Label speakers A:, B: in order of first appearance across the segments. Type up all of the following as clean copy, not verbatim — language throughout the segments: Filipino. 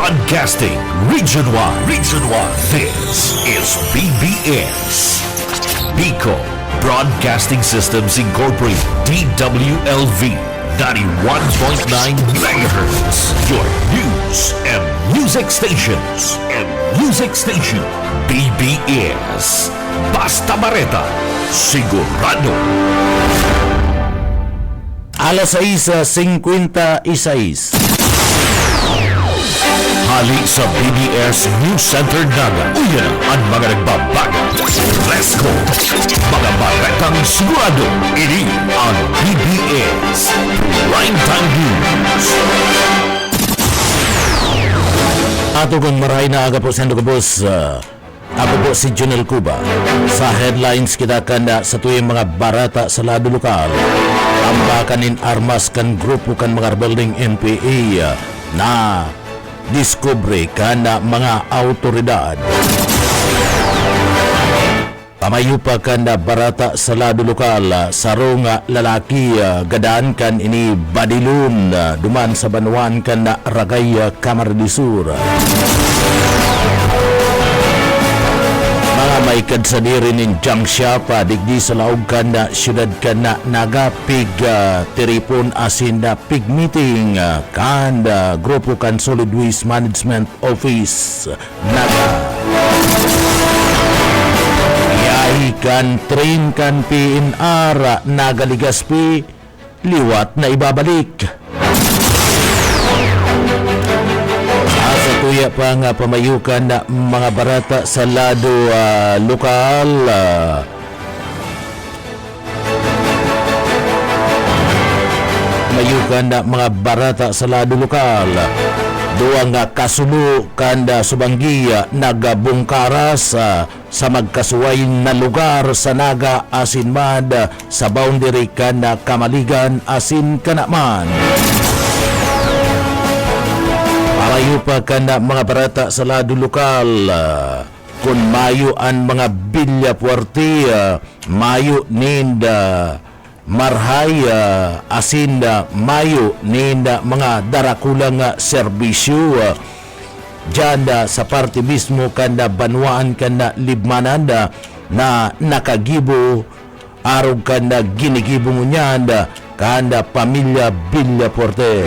A: Broadcasting Region 1. Region 1. This is BBS. Bicol Broadcasting Systems Incorporated. DWLV. 91.9 MHz. Your news and music stations. BBS. Basta Bareta. Sigurado.
B: Alas 6:56.
A: Hali sa BBS News Center Naga. Uyan ang mga nagbabaga. Let's go! Mga baretang sigurado. Ini ang BBS Primetime News.
B: Ato kong maray na aga po sa Ndugabos. Ako po si Junel Cuba. Sa headlines kita kanda sa tuyong mga barata sa lado lokal. Tambakanin armas kan grupo kan mga building NPA na diskubre kan mga autoridad. Pamayupa kan barata sa lado lokal sarong lalaki gadaan kan ini badilun duman sa Banuan kan Ragay Camarines Sur. Mga may kadsadiri nin Jangsya pa digdi sa laog kan na syudad kan na nagapig tiripon asin na pig meeting kan grupo kan Solid Waste Management Office naga yahi kan train kan PNR nagaligaspi liwat na ibabalik. Tuya pa nga pamayukan na mga barata sa lado lokal. Pamayukan na mga barata sa lado lokal. Duwa nga kasulo kanda subanggiya nagabungkaras sa magkasuway na lugar sa Naga Asinmad sa boundary kanda Kamaligan Asin Kanaman. Mayo pa ka na mga barata sa lado lokal. Kung mayo ang mga bilya puwerte, mayo ninda marhay, asin mayo ninda mga darakulang serbisyo. Diyan sa parte mismo kanda Banuan kanda Libmanan na nakagibo arog kanda ginigibo mo niyan kanda pamilya bilya puwerte.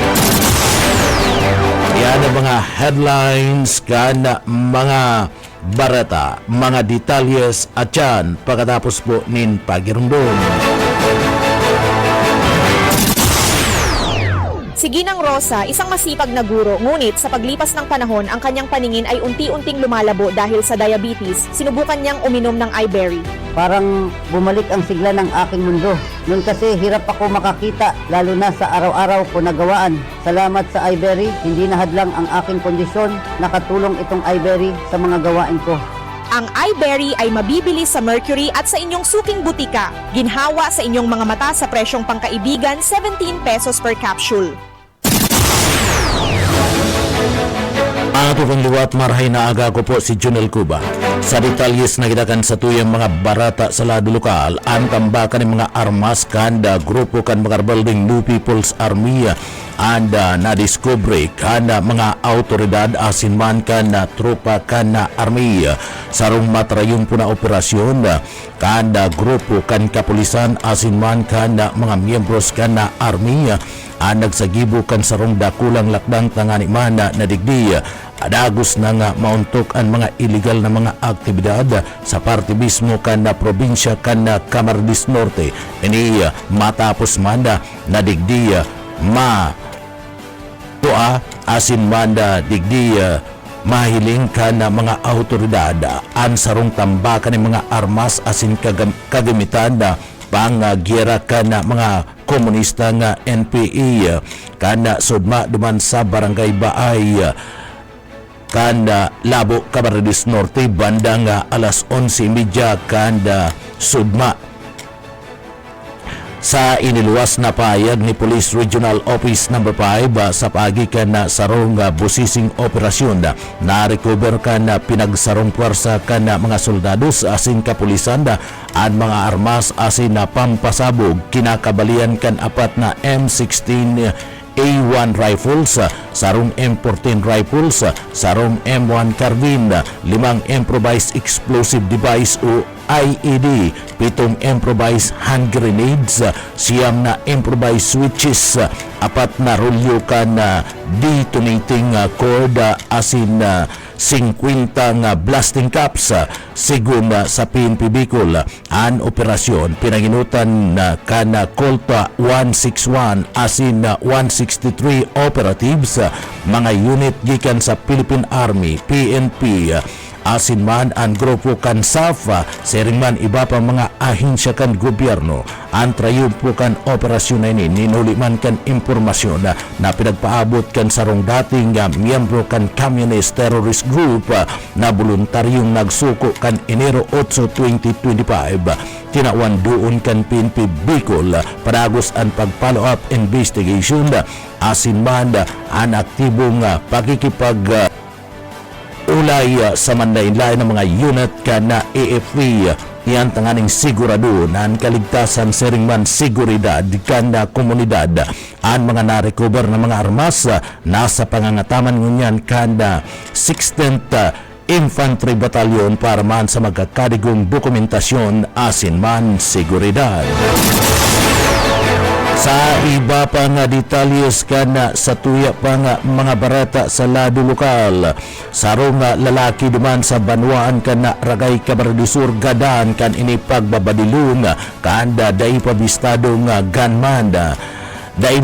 B: Yan ang mga headlines kana mga barata, mga detalyes at yan pagkatapos po nin pagirundong.
C: Si Ginang Rosa, isang masipag na guro, ngunit sa paglipas ng panahon, ang kanyang paningin ay unti-unting lumalabo dahil sa diabetes. Sinubukan niyang uminom ng iBerry.
D: Parang bumalik ang sigla ng aking mundo. Noon kasi hirap ako makakita, lalo na sa araw-araw ko nagawaan. Salamat sa iBerry, hindi nahadlang ang aking kondisyon. Nakatulong itong iBerry sa mga gawain ko.
C: Ang iBerry ay mabibili sa Mercury at sa inyong suking butika. Ginhawa sa inyong mga mata sa presyong pangkaibigan, 17 pesos per capsule.
B: Ato kong liwat marhay na aga ko po si Junel Cuba. Sa detalyes na kitakan sa tuyang mga barata sa lado lokal, ang tambakan ng mga armas kanda grupo kan mga building New People's Army anda na-discovery kana mga autoridad asin man kana tropa kana army sarong matrayon po na operasyon kanda grupo kan kapulisan asin man kana mga miyembros kana army nagsagibo kan sarong dakulang lakdang tangani man na digdi adagos na nga mauntok ang mga illegal na mga aktibidad sa parte mismo kan na probinsya kan na Camarines Norte. Ini matapos man na digdi asin manda digdi mahiling ka na mga autoridad ang sarong tambakan ng mga armas asin kagamitan na pangyera ka na mga komunista nga NPA kana sudma duman sa barangay Baay kanda Labo, Camarines Norte banda nga alas 11:30 kanda sudma sa iniluwas na payag ni Police Regional Office No. 5 sa pagikan na sarong busising operasyon na recover ka na pinagsarong puwersa ka na mga soldados asin kapulisan at mga armas asin na pampasabog kinakabalian kan apat na M16 A1 rifles, sarong M14 rifles, sarong M1 carbine, 5 improvised explosive device o IED, 7 improvised hand grenades, 9 na improvised switches, 4 na rolyo kan detonating cord, asin 50 nga blasting caps. Sigun sa PNP Bicol ang operasyon pinanginutan kana Colta 161 asin 163 operatives, mga unit gikan sa Philippine Army, PNP, asin man ang grupo kan SAF, sering man iba pa mga ahensya kan gobyerno. Ang trayumpo kan operasyon na ini ninuli man kan impormasyon na pinagpaabot kan sarong dating miyembro kan Communist Terrorist Group na voluntaryong nagsuko kan Enero 8, 2025. Tinawan doon kan PNP Bicol padagos ang pag-follow up investigation, asin man ang aktibong pakikipag ulay sa manlain-lain ng mga unit kan na AFP. Iyan tanganing sigurado na ang kaligtasan sering man seguridad kan na komunidad. Ang mga na-recover na mga armas nasa pangangataman ngunyan kan na 16th Infantry Battalion para man sa magkakadigong dokumentasyon, asin man seguridad. Sa iba pa nga detalyes kana sa tuya pa nga mga barata sa lado lokal, sarong lalaki duman sa Banwaan kana Ragay Camarines gadan kan ini pagbabadilong kanda dai pabistado nga gunman, dai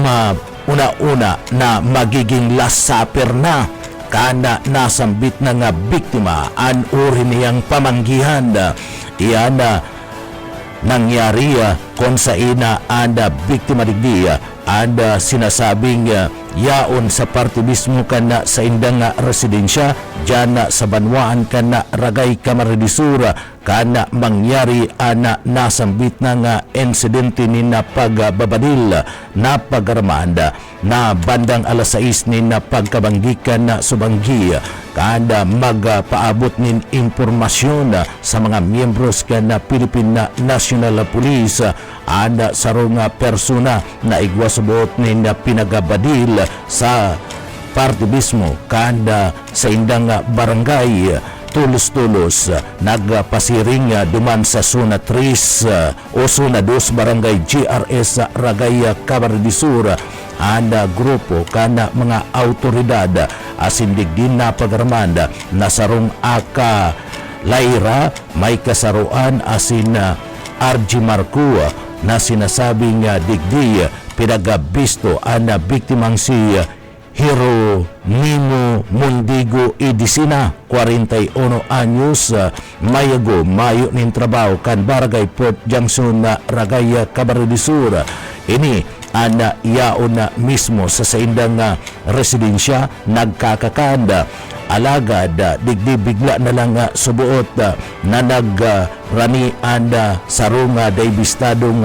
B: una-una na magiging last supper na kana nasambit na nga biktima an uri niyang pamanggihan. Iyan nangyari kung sa ina anda biktima digdi anda sinasabing yaon sa parte mismo kana sa indang residensya dyan sa Banwaan kana Ragay Camarines kana mangyari ana nasambit na nga insidente ni na pagbabadil na pagaramanda na bandang alas 6 ni na pagkabanggikan na subanggi kada magpaabot nin impormasyon sa mga miyembros kana Philippine National Police ana sarong persona na igwasubot nin pinagabadil sa parte mismo kada sa indang barangay Tulos-Tulos. Nagpasiring duman sa Zona 3 o Zona 2 Barangay GRS Ragay Camarines ang grupo kana mga autoridad asin digdin na pagaramanda na sarong aka Laira may kasaruan asin RG Marco na sinasabing digdi pinagabisto ang biktimang si Hero Nimo Mundigo Edisina, 41 anyos, mayago mayo nin trabaho kan Barangay Port Junction na Ragay Camarines ini ana yaon na mismo sa saindang residensya nagkakakanda alagad digdi bigla na lang subuot na nagrani anda sarunga day bistadong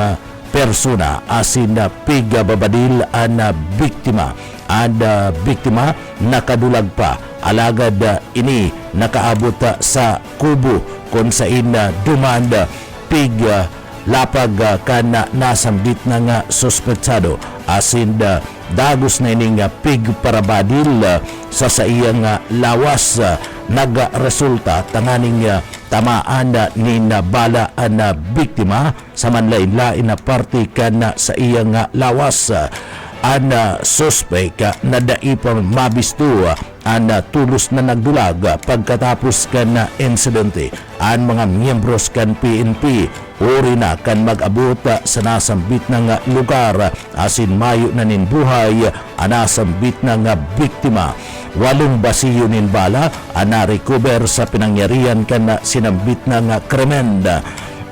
B: persona asin pigababadil ana biktima. Ada biktima nakadulag pa alagad ini nakaabot sa kubo kung sa ina dumanda pig lapag kana nasambit na nga suspetsado asin dagos na ining pig parabadil sa iyang lawas nagresulta tanganing tamaan ni nabala na biktima sa manlain-lain na parte kana sa iyang lawas. Ana suspect na daipang mabisto ana tulos na nagdulag pagkatapos kan na insidente. Ang mga miyembros kan PNP uri na kan mag-abot sa nasambit ng lugar asin mayo na ninbuhay anasambit ng biktima. 8 basiyo nin bala ana recover sa pinangyarihan kan na sinambit ng krimen.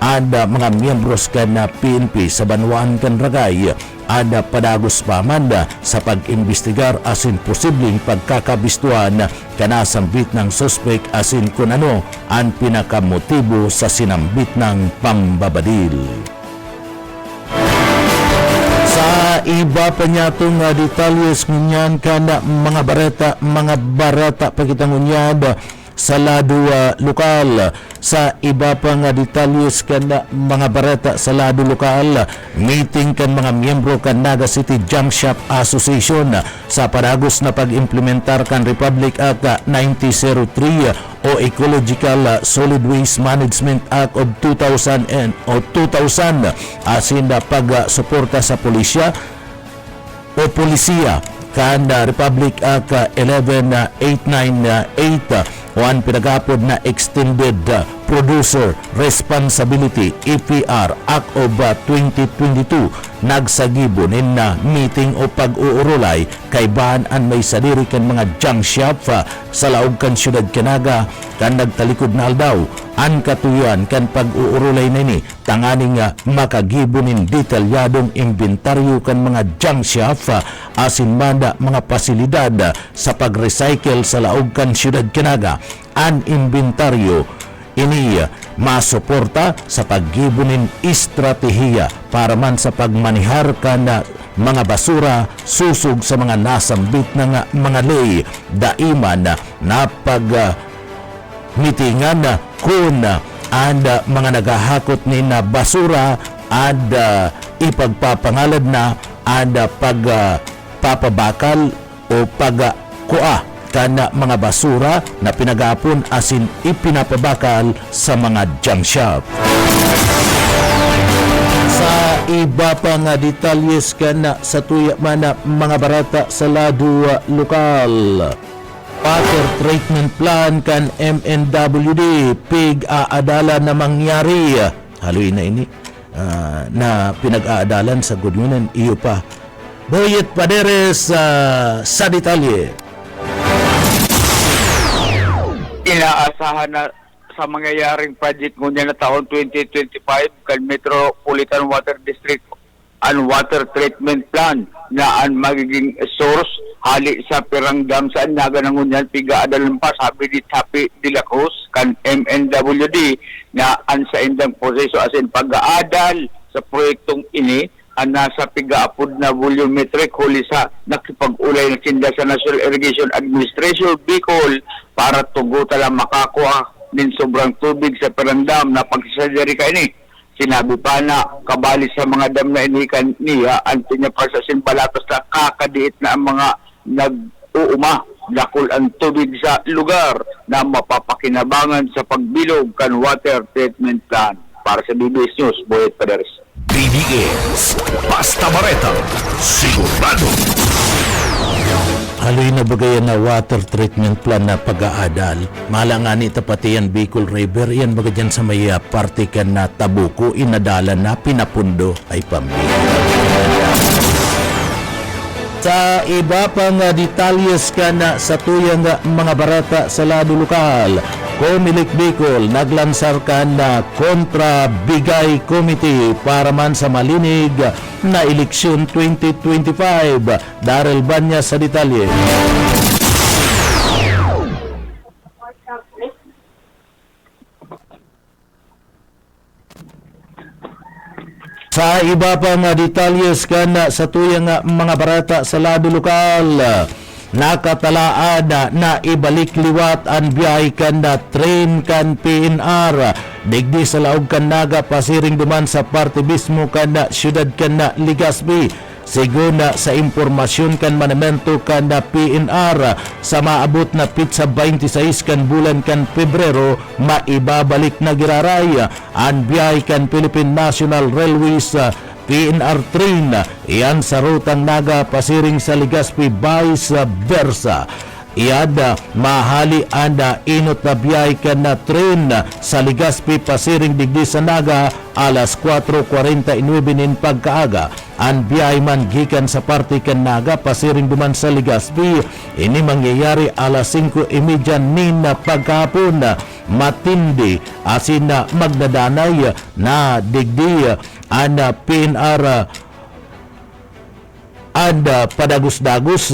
B: Ada mga miyembros kan na PNP sa Banwaan kan Ragay ada padagos pamanda sa pag-imbestigar asin posibleng pagkakabistuhan kanasambit ng suspect asin kung ano ang pinakamotibo sa sinambit ng pambabadil. Sa iba pa niya itong detalles ngunyan kana mga barata pagkitangunyad sa lado lokal. Sa iba pang detalyes kan mga barata sa lado lokal, meeting kan mga miyembro kan Naga City Junk Shop Association sa padagos na pag-implementar kan Republic Act 9003 o Ecological Solid Waste Management Act of 2000 asin na pag-suporta sa polisiya kan Republic Act 11898 o ang pinagapod na Extended Producer Responsibility EPR Act of 2022 nagsagibo nin na meeting o pag-uurulay kay baan an may sadiri kan mga junk shop sa laog kan syudad Canaga kan nagtalikod na aldaw an katuyan kan pag-uurulay na ini tanganing makagibo nin detalyadong inventaryo kan mga junk shop asin manda mga pasilidad sa pag-recycle sa laog kan syudad Canaga an inventaryo ini masuporta sa paggibunin estratehiya para man sa pagmanihar kan mga basura susog sa mga nasambit ng mga lay daiman na mitingan kung and mga naghahakot ni na basura at ipagpapangalad na at pagpapabakal o pagkua kana mga basura na pinagapon asin ipinapabakal sa mga junk shop. Sa iba pa nga detalyes kana sa tuya man mga barata sa lado lokal, water treatment plan kan MNWD pig-aadala na mangyari haloy na ini na pinag-aadalan sa Gudmunan iyo pa Boyet Paderes sa detalye.
E: Inaasahan na sa mangyayaring project ngunya na taon 2025 kan Metropolitan Water District and Water Treatment Plan na ang magiging source hali sa Pirang Dam sa Anyaga ng Ngunyan piga-adalan pa sabi di Happy de la Cruz kan MNWD na ang sa indang proseso as in pag-aadal sa proyektong ini ang nasa piga-apod na volumetric huli sa nakipag-ulay na sinda sa National Irrigation Administration Bicol para tugo tala makakuha din sobrang tubig sa Pirangdam na pagsasadari ka ini. Sinabi pa na kabali sa mga dam na inikan niya ang pinyapar sa sinbalatos na kakadiit na ang mga nag-uuma dakol ang tubig sa lugar na mapapakinabangan sa pagbilog kan water treatment plan. Para sa BBS News, Boyet Paderes.
A: BDS Basta Bareta sigurado.
B: Haloy na bagayan na water treatment plan na pag-aadal. Malangani tapati yan Bicol River, yan baga dyan sa may parte kan na Tabuko, inadala na pinapundo ay pambili. Sa iba pang detalyes ka na sa tuyang mga barata sa lado lokal, Comelec Bicol naglansar ka na kontra Bigay Committee para man sa malinig na eleksyon 2025. Daryl Banya sa detalye. Sa iba pang detalyes ka na sa tuyang mga barata sa lado lokal, nakatalaan na ibalik liwat ang biyay kan na train kan PNR digdi sa laog kan Naga pasiring duman sa parte mismo kan na syudad kan na Legazpi. Siguna sa impormasyon kan manamento kan na PNR sa maabot na pitsa 26 kan bulan kan Pebrero maibabalik na giraray ang biyay kan Philippine National Railways PNR train iyan sa rutang Naga pasiring sa Legazpi vice versa. Iada mahali anda inot na biyay kan na train sa Legazpi pasiring digdi sa Naga alas 4:49 nin pagkaaga. Ang biyay man gikan sa parte kan Naga pasiring duman sa Legazpi ini mangyayari alas 5:30 nin pagkahapon. Matindi asin na magdadanay na digdi ang PNR and padagos-dagos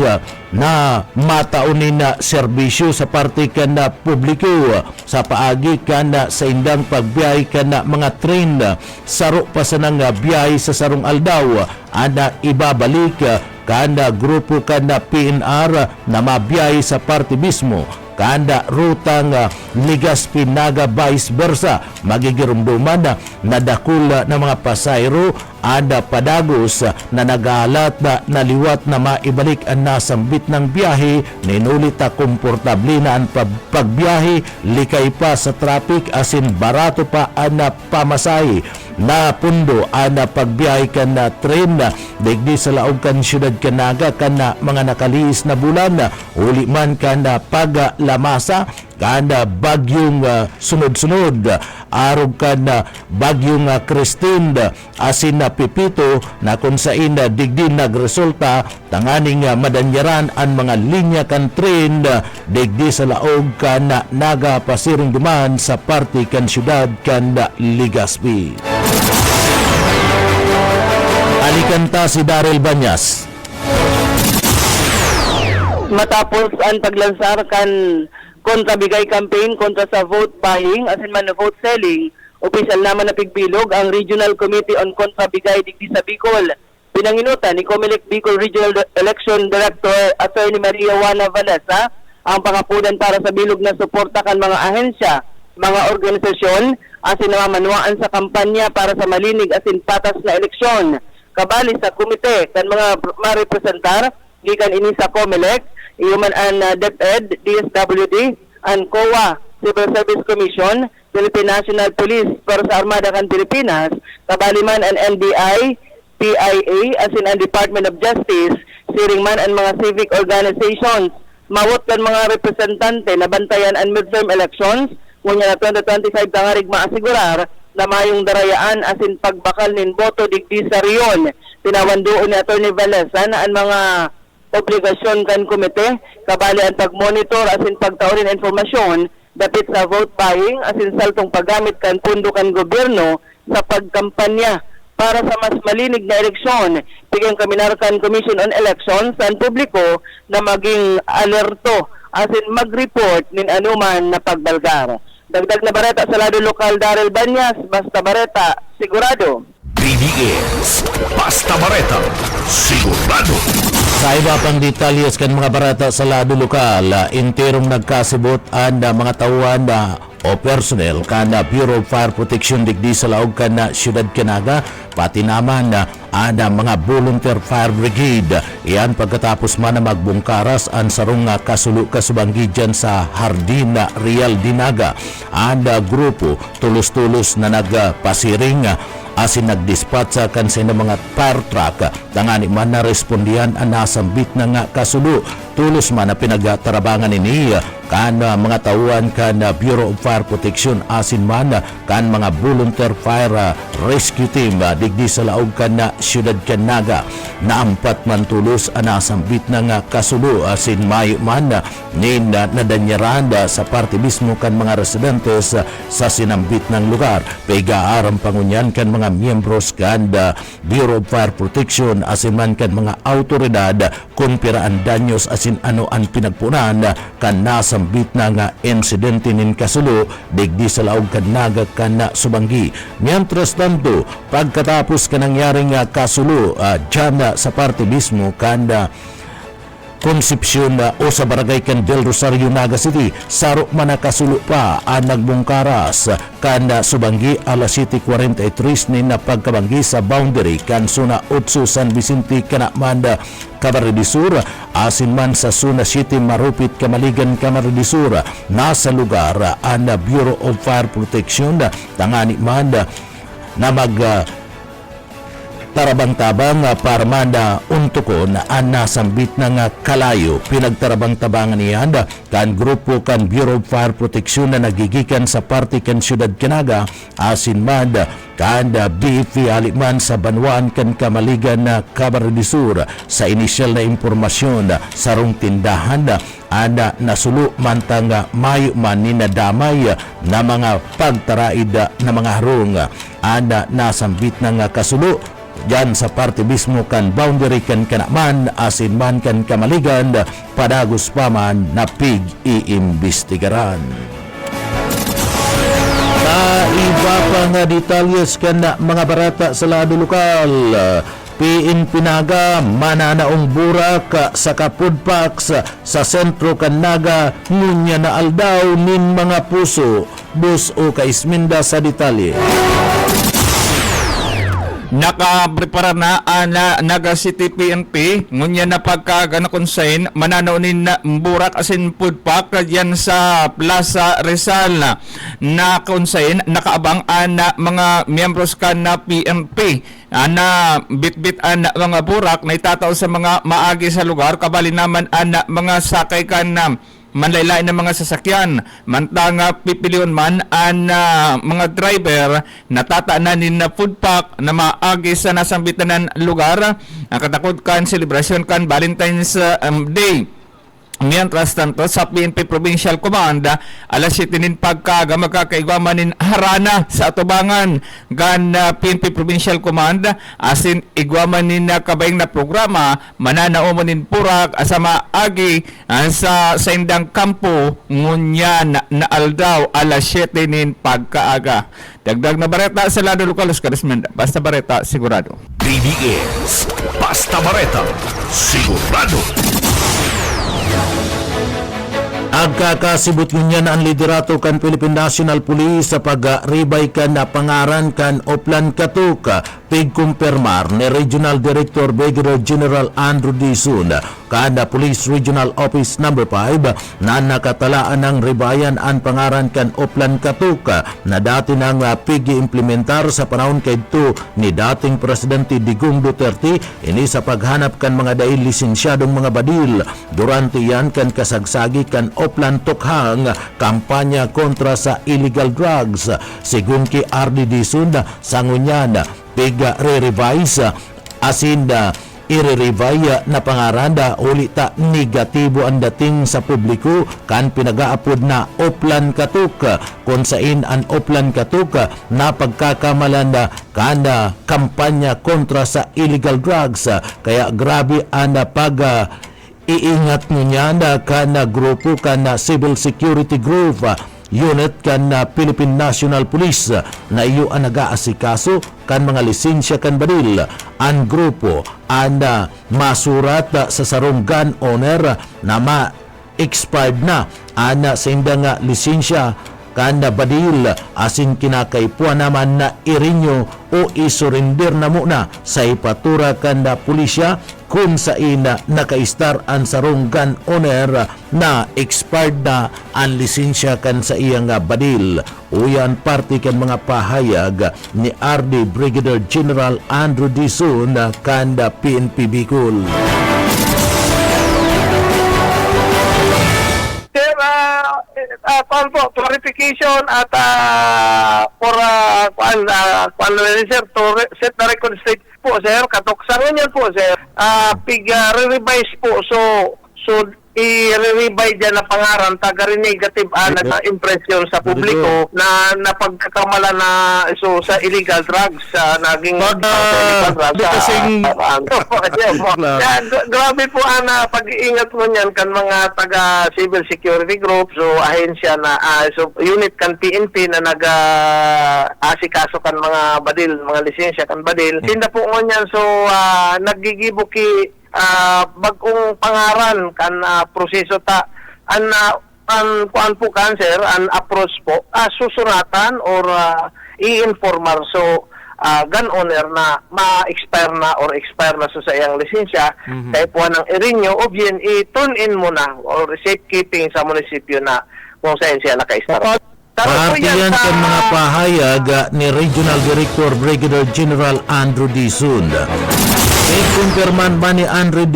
B: na mataunin na serbisyo sa parte kan na publiko sa paagi kan na sa indang pagbiyay kan na mga train saro pa sa nang biyay sa sarong aldaw ana ibabalik kan na grupo kan na PNR na mabiyay sa parte mismo kanda rutang Legazpi Naga vice versa magigirumduman na dakula ng mga pasayro ada padagos na nagalat na naliwat na maibalik ang nasambit ng biyahe ninulita komportable na ang pagbiyahe likay pa sa traffic asin barato pa ang pamasahe na pundo ana pagbiyahe kan na tren na digdi sa laog kan syudad Canaga kan na mga nakaliis na bulan na uli man kan na paglamasa kan na bagyong sunod-sunod arog kan na bagyong Christine asin na Pipito na kung sain na digdi nagresulta tanganing madanyaran ang mga linya kan tren digdi sa laog kan na Naga pasiring duman sa parte kan syudad kan na Legazpi. Alikanta si Daryl Banyas.
F: Matapos ang paglansar kan kontra bigay campaign kontra sa vote buying asin man na vote selling, opisyal naman na pigbilog ang Regional Committee on Kontra Bigay digdi sa Bicol. Pinanginutan ni Comelec Bicol Regional Election Director Attorney Maria Juana Vanessa ang pangapunan para sa bilog na suporta kan mga ahensya, mga organisasyon asin namamanuaan sa kampanya para sa malinig asin patas na eleksyon. Kabali sa komite kan mga marepresentar gikan ini sa Comelec, Human and DepEd, DSWD, and COA, Civil Service Commission, Philippine National Police para sa Armada kan Pilipinas, kabali man ang NBI, PIA, asin ang Department of Justice, siring man ang mga civic organizations, mawot kan mga representante na bantayan ang midterm elections, ngunya na 2025 tangarig maasigurar na mayong darayaan asin pagbakal nin boto digdi sa riyon. Tinawandoon ni Atty. Vanessa na ang mga obligasyon kan komite, kabali ang pagmonitor asin pagtaurin informasyon dapit sa vote buying asin saltong paggamit kan pundo kan gobyerno sa pagkampanya para sa mas malinig na eleksyon. Bigyan kami narkan Commission on Elections sa publiko na maging alerto asin mag-report nin anuman na pagbalgar. Dagdag na bareta sa lado lokal, Daryl Banyas, Basta Bareta, sigurado.
A: BDS Basta Bareta, sigurado.
B: Sa iba pang detalyes kan mga barata sa lado lokal, interong nagkasibot ang mga tauhan o personnel kan Bureau of Fire Protection digdi sa laog kan Syudad Canaga, pati naman ang mga volunteer fire brigade. Iyan pagkatapos man na magbungkaras ang sarong kasulo kasubanggi dyan sa Hardin Real Dinaga. Ang grupo tulos-tulos na nagpasiring asin nagdispatch sa kansa ng mga fire truck tangani man na respondihan ang nasambit na nga kasulo. Tulos man na pinagtarabangan ini kan mga tauhan kan Bureau of Fire Protection asin man kan mga volunteer fire rescue team digdi sa laog kan Syudad Canaga na ampat man tulos ang nasambit na nga kasulo asin mayo man nin nadanyaran sa parte mismo kan mga residentes sa sinambit ng lugar. Pagaaram pangunyan kan mga miyembros kan Bureau of Fire Protection asin man kan mga autoridad kung piraan danyos asin ano ang pinagpunan kan nasambit na nga insidente nin kasulo digdi sa laog kan Naga kan Subanggi. Mientras tanto, pagkatapos ka nangyaring kasulo dyan sa parte mismo kan Concepcion o sa barangay kan Del Rosario, Naga City, saro man nakasulo pa ang nagbungkaras kan Subanggi alas 7:43 ni na pagkabanggi sa boundary kan Suna 8 San Vicente Kanamanda Camarines asin man sa Suna City Marupit Kamaligan Camarines nasa lugar ang Bureau of Fire Protection tangani man na tarabang-tabang para manda untukon ang nasambit ng kalayo. Pinagtarabang-tabangan niyan kan grupo kan Bureau of Fire Protection na nagigikan sa parte kan Syudad Canaga asin manda kan BFP aliman sa Banwaan kan Kamaligan na Camarines sa inisyal na impormasyon sarong tindahan ana nasulo mantang mayo man ni nadamay na mga pagtaraid na mga harong ana nasambit ng kasulo dyan sa parte mismo kan boundary kan Kanaman asin man kan Kamaligan padagos pa man na pig-iimbestigaran. Sa iba pa nga detalyes kan mga barata sa lado lokal, Pinaga mananaong burak sa kapudpaks sa sentro Kanaga ngunya na aldaw nin mga puso. Bus o kaisminda sa detalye.
G: Nakaprepara na Naga City PNP ngunya na pagkagana konsain mananaunin na burak asin food pack yan sa Plaza Rizal na konsain nakaabang na mga miyembros kan na PNP na bitbit na mga burak na itatao sa mga maagi sa lugar kabali naman na mga sakay kan na manlaylain ng mga sasakyan. Mantang pipilion man ang mga driver na tataanin na food pack na maagi sa nasambitan ng lugar. Katakot kan celebration kan Valentine's Day. Mientras tanto sa PNP Provincial Command alas 7 nin pagkaga magkakaigwaman nin harana sa atubangan gan PNP Provincial Command asin igwaman nin kabayang na programa mananao nin purak asama agi sa indang kampo ngunyan na aldaw alas 7 nin pagkaaga. Dagdag na bareta sa lado lokal Karismenda. Basta bareta sigurado.
A: DDS Basta Bareta sigurado.
B: Agkakasibot niya na ang liderato kan Philippine National Police sa pag-ribay kan na pangaran kan Oplan Katuka pigkumpirmar ni Regional Director Brigadier General Andrew Dizon kada Police Regional Office No. 5 na nakatalaan ng ribayan ang pangaran kan Oplan Katuka na dati nang pigi-implementar sa panahon kaidto ni dating Presidente Digong Duterte ini sa paghanap kan mga dail lisensyadong mga badil durante yan kan kasagsagi kan Oplan Tukhang kampanya kontra sa illegal drugs. Sigun ki RD Dizon sangunyan piga re-revise asinda i-revise na pangaranda ulita negatibo ang dating sa publiko kan pinagaapod na Oplan Katuka kung sain ang Oplan Katuka na pagkakamalan na kana kampanya kontra sa illegal drugs kaya grabe ang iingat niya na kana grupo kana civil security group unit kan Philippine National Police na iyo ang nag-aasikaso kan mga lisensya kan badil ang grupo ang masurat sa sarong gun owner na ma-expired na ang sa indang lisensya kan badil asin kinakaipuan naman na irinyo o isurrender na muna sa ipatura kan pulisya kung sa ina nakaistar ang sarong gun owner na expired na ang lisensya kan sa iyang badil. Uyan parte kan mga pahayag ni RD Brigadier General Andrew Dizon kan PNP Bicol.
F: Clarification at for sir, to set the record straight po sir, katuksan niyan po sir, re-revise po, so i-revise dyan na pangaran taga negative na impression sa publiko na napagkakamala na so sa illegal drugs naging illegal drugs grabe po pag-iingat mo niyan kan mga taga civil security group so ahensya na so unit kan PNP na asikaso kan mga badil mga lisensya kan badil tinda po ngonyan so nagigibuki bagong pangaran kan proseso ta an kuan po cancer an approach po susuratan or i-informar so gun owner na ma-expire na or expire na sa iyang lisensya kaya po ng irinyo o bien i-turn in mo na or safekeeping sa munisipyo na kung saan siya naka-start.
B: Partiyan kan mga pahayag ni Regional Director Brigadier General Andrew Dizon. Kumpirman ba ni Andrew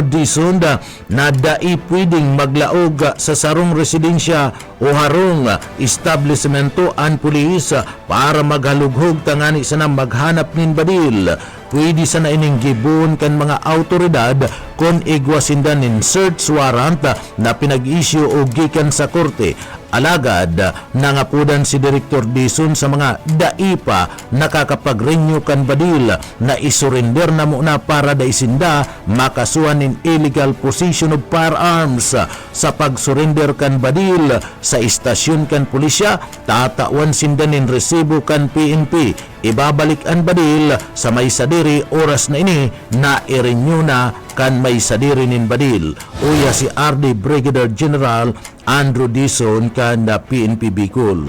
B: Dizon na dai pwedeng maglaog sa sarong residensya o harong establishmento ang pulis para maghalughog tangani sa maghanap nin badil. Pwede sa naining gibon kan mga autoridad kung igwasindan nin search warrant na pinag-issue o gikan sa korte Alagad, nangapudan si Direktor Dison sa mga daipa nakakapag-renew kan badil na isurrender na muna para da isinda makasuhan in illegal possession of firearms. Sa pag-surrender kan badil sa istasyon kan pulisya, tatawan sindanin resibo kan PNP. Ibabalik ang badil sa may sadiri oras na ini na i-renew na kan may sadiri nin badil. Uya si RD Brigadier General Andrew Dison kan na PNP Bicol.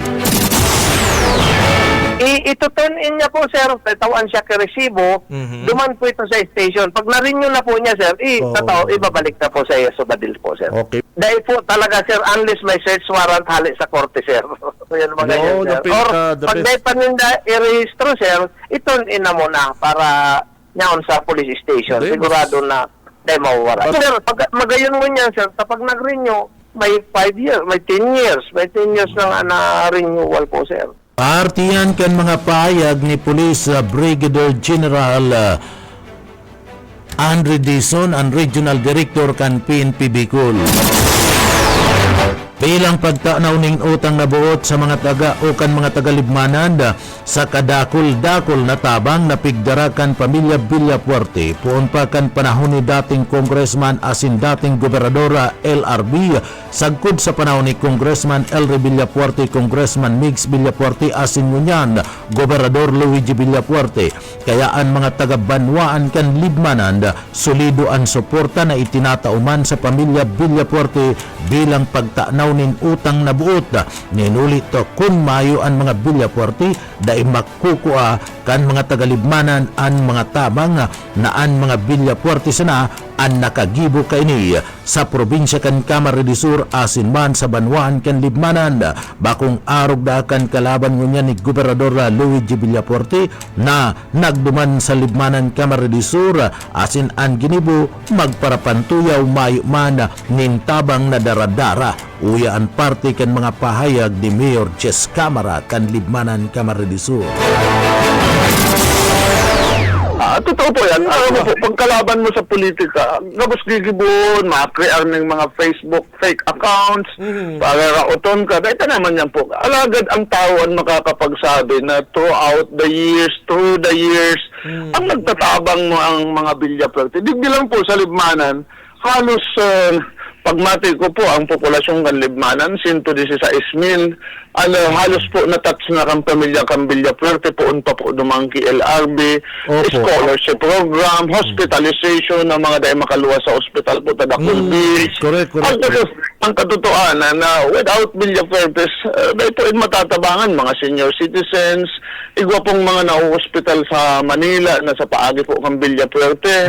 H: Ituturn in niya po, sir, tatawan siya kay resibo, duman po ito sa station. Pag na-renew na po niya, sir, ibabalik na po sa iyo sa badil po, sir.
B: Okay.
H: Dahil po talaga, sir, unless may search warrant hali sa korte, sir. Yan mga ganyan, sir. Or pag may paninda i-rehistro, sir, iturn in na muna para nyaon sa police station. Sigurado na dahil mawawara. Sir, pag magayon mo niyan, sir, kapag nag-renew, may 5 years, may 10 years, na renewal po, sir.
B: Partiyan kan mga payag ni Police Brigadier General Andre Dison, ang Regional Director kan PNP Bicol. Bilang pagtanaw ning utang na buot sa mga taga o kan mga tagalibmanan sa kadakol-dakol na tabang na pigdarakan pamilya Villapuerte puon pa kan panahon ni dating Congressman asin dating Gobernadora LRB sagkod sa panahon ni Congressman Elry Villapuerte, Congressman Mix Villapuerte asin ngunyan Gobernador Luigi Villapuerte. Kaya ang mga taga-banwaan kan libmanan solido ang suporta na itinatauman sa pamilya Villapuerte bilang pagtanaw nin utang na buot. Ninulit kun mayo ang mga Villapuerte dai makukua kan mga tagalibmanan ang mga tabang na ang mga Villapuerte sana ang nakagibo kaini sa probinsya kan Camarines Sur asin man sa banwaan kan libmanan. Bakong arog da kan kalaban ngunya ni Gobernador Luigi Villapuerte na nagduman sa libmanan Camarines Sur asin ang ginibo magparapantuyaw mayo man nin tabang na daradara. Uya ang parte kan mga pahayag ni Mayor Ches Camara kan libmanan Camarines Sur.
E: Totoo po yan. Alam mo po, pagkalaban mo sa politika, gabos gigibon, makakrear ng mga Facebook fake accounts, para rauton ka. Dahil naman yan po. Alagad ang tao ang makakapagsabi na through the years, ang nagtatabang mo ang mga Villapuerte. Digdi lang po sa libmanan, halos pagmati ko po ang populasyon ng libmanan, 116,000. Halos po na-touch na kang pamilya kang Villapuerte, poon pa po dumangki LRB, scholarship program, hospitalization ng mga dahil makaluwa sa hospital po, Tadakul Beach.
B: Correct.
E: Ang katotohanan na without Villapuerte, dahil po matatabangan mga senior citizens, igwa pong mga na-hospital sa Manila na sa paagi po kang Villapuerte,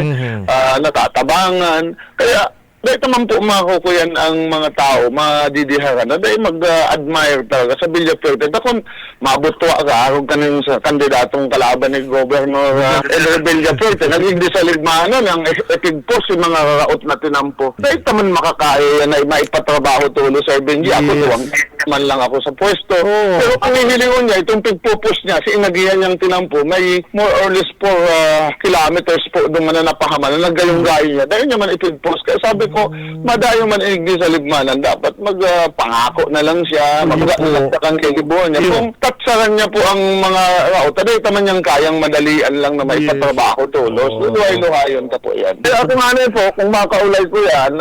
E: natatabangan. Kaya dahil naman po makukuyan ang mga tao, madidiharan na dahil mag-admire talaga sa Villapuerte. Kung mabutwa ka, arog ka sa kandidatong kalaban ni Governor Elry Villapuerte, nagigdi sa ligmanan ang epigpos yung mga raot na tinampo. Dahil naman makakaya na maipatrabaho tulo sa Benji. Ako tuwang man lang ako sa pwesto. Pero ang hihilingon niya, itong pigpupos niya, si inagihan niyang tinampo, may more or less 4 kilometers po doon man na napahaman, na nagayong-gayo niya. Dahil niya man ipigpos. Kaya sabi ko, madayo man igdi sa ligmanan, dapat magpangako na lang siya, magkakang kikibuhan niya. Kung tatsaran niya po ang mga raot, dahil naman niyang kayang madalian lang na maipatrabaho tulos. Luhay-luhayon ka po yan. Kaya ako nga po, kung makaulay ko yan,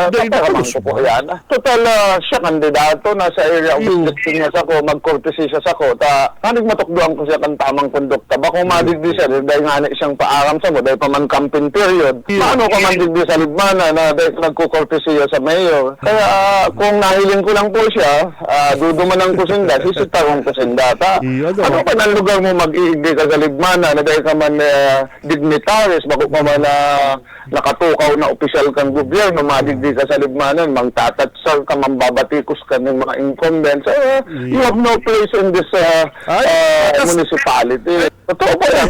E: paparamang ko po yan. Total, siya kandidato, nasa area of listing niya sa ko, mag-courtesy siya sa ko, kanig matukduan ko siya kan tamang kondukta. Baka kung madigdi siya, dahil nga na isang paaram sa mo, dahil pa man campaign period, paano ka man digdi sa ligmanan na dahil nagkukortesy siya sa mayor. Kaya kung nahiling ko lang po siya, duduman ko sinda, sisitarong ko sinda. Ano pa ng lugar mo mag-iigdi ka sa ligmanan, na dahil ka man dignitaries, bako ka man nakatukaw na opisyal kang gobyerno, madigdi ka sa ligmanan, magtatatsal ka, mambabatikos ka ng mga incumbents. You have no place in this municipality. Totoo po yan.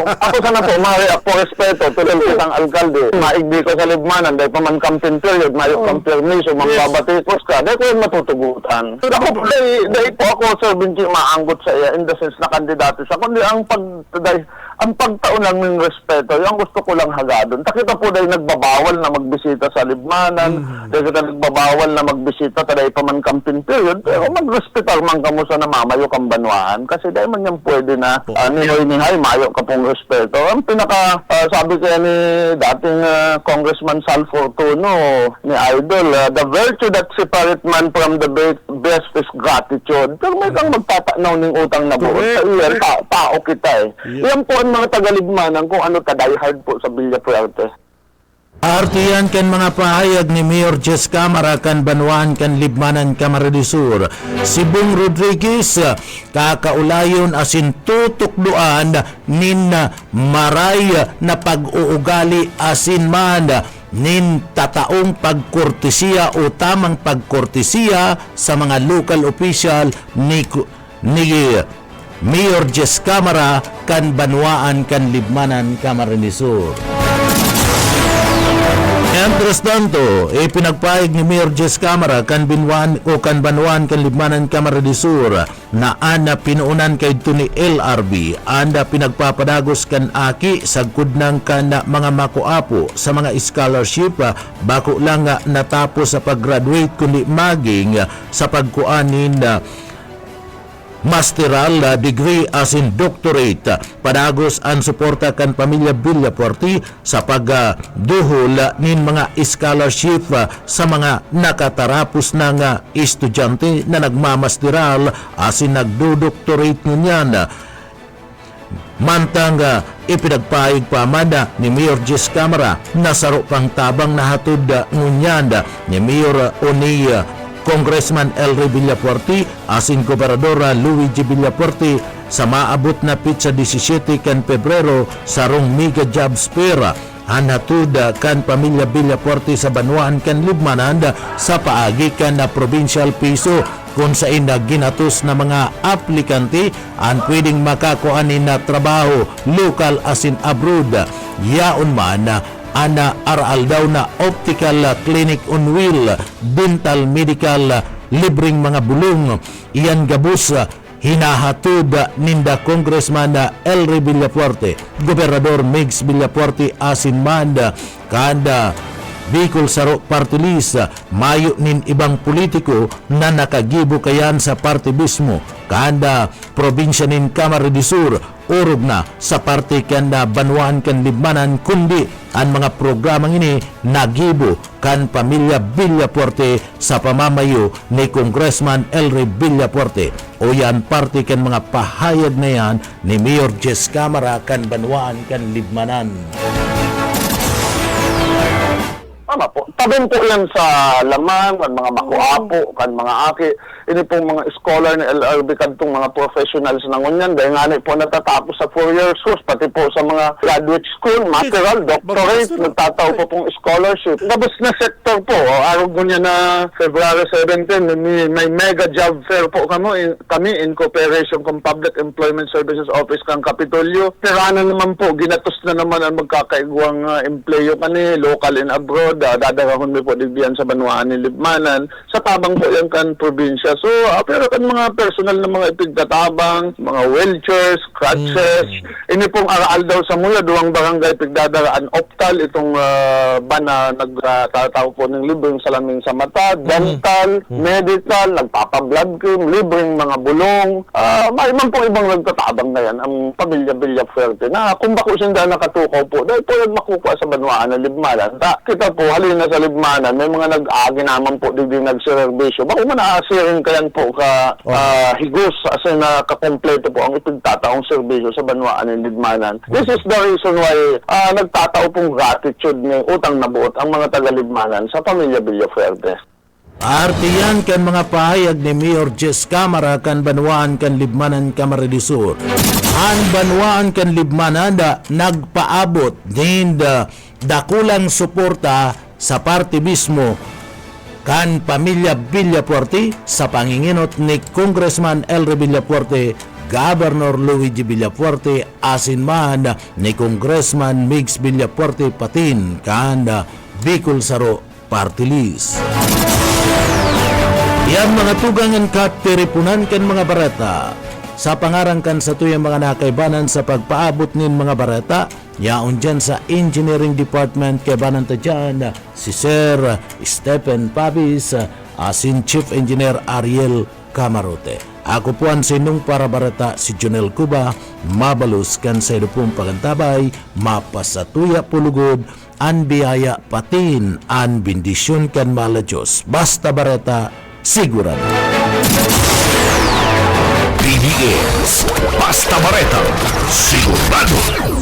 E: Ako sana po, mariak po respeto, tulad kitang alkalde, maigdi ko sa libmanan, dahil pa man campaign period, mayok kang permiso, mambabatikos ka, dahil ko yung matutugutan. Dahil po ako, Sir Benji, maanggot sa iya, in the sense na kandidato siya, kundi ang
I: ang pagtaon lang ng respeto, yung gusto ko lang hagadon. Takita po dahil nagbabawal na magbisita sa libmanan, dahil kita nagbabawal na magbisita taday pa man campaign period, pero magrespetar man kamo sa namamayo kang banwaan, kasi dahil man yan pwede na nihoy-nihay, mayo ka pong respeto. Ang pinaka, sabi kaya ni dating Congressman Sal Fortuno, ni Idol, the virtue that separate man from the best is gratitude. Pero may kang magtatanaw ng utang na buot. Sa iyan, tao kita eh. Yan po ang mga tagaligmanan kung ano taday hard po sa Villafuerte.
B: Artiyan kan mga pahayag ni Mayor Jess Camara kan Banwaan kan Libmanan Camarines Sur. Si Bong Rodriguez kakaulayon asin tutukduan nin maray na pag-uugali asin man nin tataong pagkortesiya o tamang pagkortesiya sa mga local official ni Mayor Jess Camara kan Banwaan kan Libmanan Camarines Sur. Mientras tanto, ipinagpahig ni Mayor Jess Camara kan Banwaan kan Libmanan Camarines Sur na ana pinuunan kay ni LRB anda pinagpapadagos kan aki sagkod ng kan mga makuapo sa mga scholarship bako lang natapos sa pag-graduate kundi maging sa pagkuanin masteral degree as in doctorate. Padagos ang suporta kan pamilya Villafuerte sa pagduhol nin mga scholarship sa mga nakatarapos ng estudyante na nagmamasteral as in nagdo-doctorate ngunyan. Mantang ipinagpahig pa man ni Mayor Jess Camara na saro pang tabang na hatod ngunyan ni Mayor Congressman Elry Villafuerte asin Gobernador Luigi Villafuerte sa maabot na pitsa 17 kan Pebrero sa rong mega jobs fair hanatud kan pamilya Villafuerte sa Banwaan kan Libmanan sa paagi kan na provincial piso kung sa ina ginatos na mga aplikante ang pwedeng makakuanin na trabaho local asin abroad. Yaon man ana aral daw na optical clinic on wheel, dental medical, libreng mga bulong. Iyan gabus hinahatod ninda Congressman Elry Villafuerte, Gobernador Migs Villafuerte asin man kada Bicol Saro Party List, mayo nin ibang politiko na nakagibo kayan sa partibismo kada probinsya nin Camarines Sur urog na sa parte kanda Banwaan kan Libmanan kundi ang mga programang ini nagibo kan pamilya Villafuerte sa pamamayo ni Congressman Elry Villafuerte. O yan parte kan mga pahayag na yan ni Mayor Jess Camara kan Banwaan kan Libmanan.
I: Tama po. Tabing po yan sa laman, kan mga makuapo, kan mga aki. Ini pong mga scholar ni LRB kadtong mga professionals na ngunyan. Dahil nga po natatapos sa 4-year course, pati po sa mga graduate school, masteral, doctorate, nagtataw po pong scholarship. Tapos na sector po, arog mo niya na February 17, may mega job fair po kami in cooperation kung Public Employment Services Office kang Kapitolyo. Tirana naman po, ginatos na naman ang magkakaigwang employo kani, local and abroad. Dadagahon mo po digdiyan sa Banwaan ni Libmanan. Sa tabang po yan kan probinsya. So, pero kan mga personal na mga ipigtatabang, mga wheelchairs, crutches, ini pong aral daw sa mula, duwang barangay pigdadaraan optal, itong na nagtataw po ng libreng salaming sa mata, dental, medical, nagpapa-blood cream, libreng mga bulong. May man pong ibang nagtatabang na yan, ang pamilya Villafuerte, na kung bako sinda nakatukaw po, dahil po yung makukuha sa Banwaan na Libmanan. Kita po, halina sa Libmanan, may mga nag-agi naman po, digdi nagservisyo. Bako man naasirin kayan po ka higos as in kakompleto po ang ipagtataong serbisyo sa Banwaan ng Libmanan. This is the reason why nagtatao pong gratitude ng utang na buot ang mga taga-Libmanan sa pamilya Villafuerte.
B: Artiyan kan mga pahayag ni Mayor Jess Camara kan Banwaan kan Libmanan Camarines Sur. Ang Banwaan kan Libmanan nagpaabot din dakulang suporta sa partibismo kan pamilya Villafuerte sa panginginot ni Congressman Elry Villafuerte, Governor Luigi Villafuerte asin man ni Congressman Migs Villafuerte patin kan Bicol Saro Party List. Yan mga tugangan kat tiripunan kan mga barata. Sa pangarangkan sa tuyang mga nakaibanan sa pagpaabot nin mga barata, yaon dyan sa Engineering Department kaibanan ta dyan si Sir Stephen Pabis, asin Chief Engineer Ariel Camarote. Ako po ang sinong para barata si Junel Cuba, mabalus kan sa pong pagantabay, mapasatuya pulugod, an biyaya patin, an bendisyon kan mala Diyos. Basta barata, sigurado.
A: PDS Basta Bareta, sigurado.